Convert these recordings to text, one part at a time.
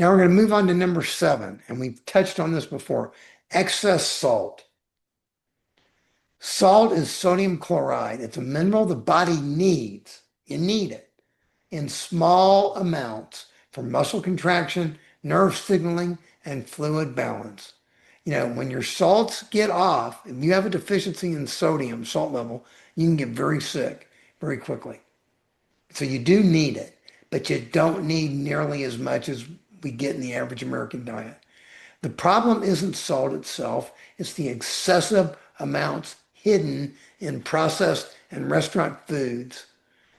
Now we're going to move on to number 7, and we've touched on this before. Excess salt. Salt is sodium chloride. It's a mineral the body needs. You need it in small amounts for muscle contraction, nerve signaling, and fluid balance. When your salts get off, if you have a deficiency in sodium, salt level, you can get very sick very quickly. So you do need it, but you don't need nearly as much as we get in the average American diet. The problem isn't salt itself, it's the excessive amounts hidden in processed and restaurant foods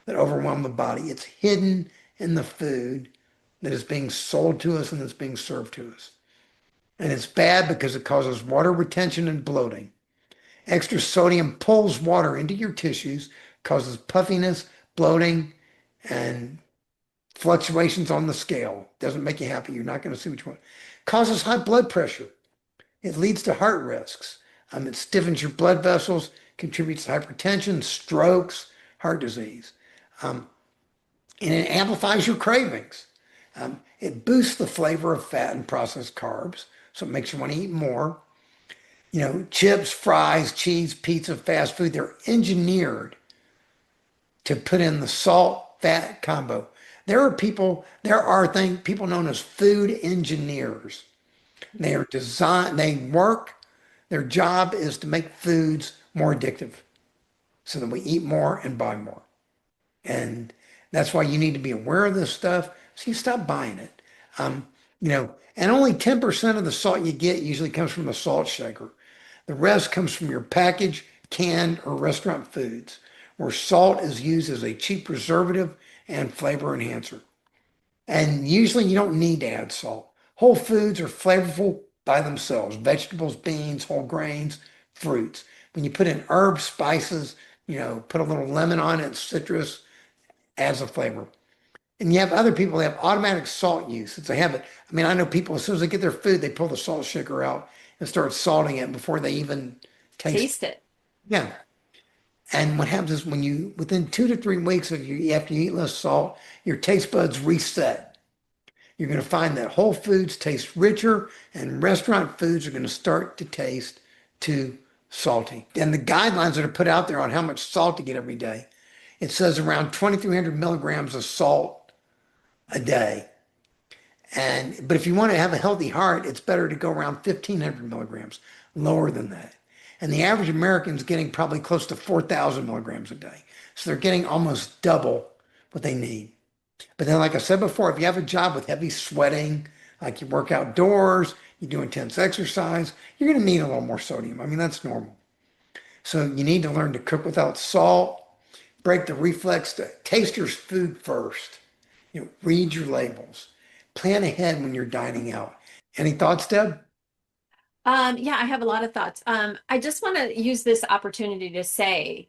that overwhelm the body. It's hidden in the food that is being sold to us and that's being served to us. And it's bad because it causes water retention and bloating. Extra sodium pulls water into your tissues, causes puffiness, bloating, and fluctuations on the scale. Doesn't make you happy. You're not going to see which one. Causes high blood pressure. It leads to heart risks. It stiffens your blood vessels, contributes to hypertension, strokes, heart disease. And it amplifies your cravings. It boosts the flavor of fat and processed carbs, so it makes you want to eat more. Chips, fries, cheese, pizza, fast food, they're engineered to put in the salt fat combo. People known as food engineers. Their job is to make foods more addictive so that we eat more and buy more. And that's why you need to be aware of this stuff so you stop buying it. And only 10% of the salt you get usually comes from the salt shaker. The rest comes from your packaged, canned, or restaurant foods, where salt is used as a cheap preservative and flavor enhancer. And usually you don't need to add salt. Whole foods are flavorful by themselves. Vegetables, beans, whole grains, fruits. When you put in herbs, spices, put a little lemon on it, citrus, adds a flavor. And you have other people that have automatic salt use. It's a habit. I know people, as soon as they get their food, they pull the salt shaker out and start salting it before they even Taste it. Yeah. And what happens is within 2 to 3 weeks after you eat less salt, your taste buds reset. You're going to find that whole foods taste richer and restaurant foods are going to start to taste too salty. And the guidelines that are put out there on how much salt to get every day, it says around 2,300 milligrams of salt a day. But if you want to have a healthy heart, it's better to go around 1,500 milligrams, lower than that. And the average American is getting probably close to 4,000 milligrams a day. So they're getting almost double what they need. But then, like I said before, if you have a job with heavy sweating, like you work outdoors, you do intense exercise, you're going to need a little more sodium. That's normal. So you need to learn to cook without salt, break the reflex to taste your food first. Read your labels. Plan ahead when you're dining out. Any thoughts, Deb? Yeah, I have a lot of thoughts. I just want to use this opportunity to say,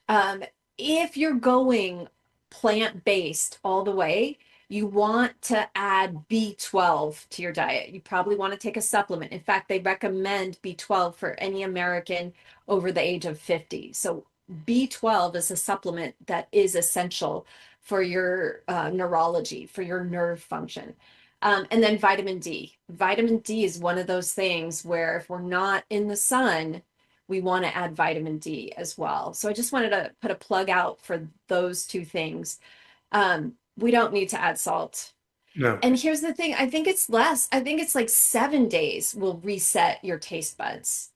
um, if you're going plant-based all the way, you want to add B12 to your diet. You probably want to take a supplement. In fact, they recommend B12 for any American over the age of 50. So B12 is a supplement that is essential for your neurology, for your nerve function. And then vitamin D. Vitamin D is one of those things where if we're not in the sun, we want to add vitamin D as well. So I just wanted to put a plug out for those two things. We don't need to add salt. No. And here's the thing, I think it's less. I think it's like 7 days will reset your taste buds.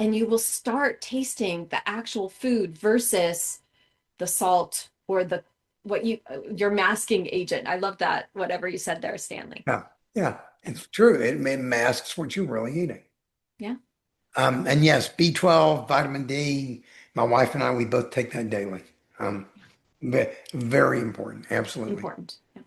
And you will start tasting the actual food versus the salt or your masking agent. I love that, whatever you said there, Stanley. Yeah. Yeah. It's true. It masks what you're really eating. Yeah. And yes, B12, vitamin D, my wife and I, we both take that daily. Very important. Absolutely. Important. Yeah.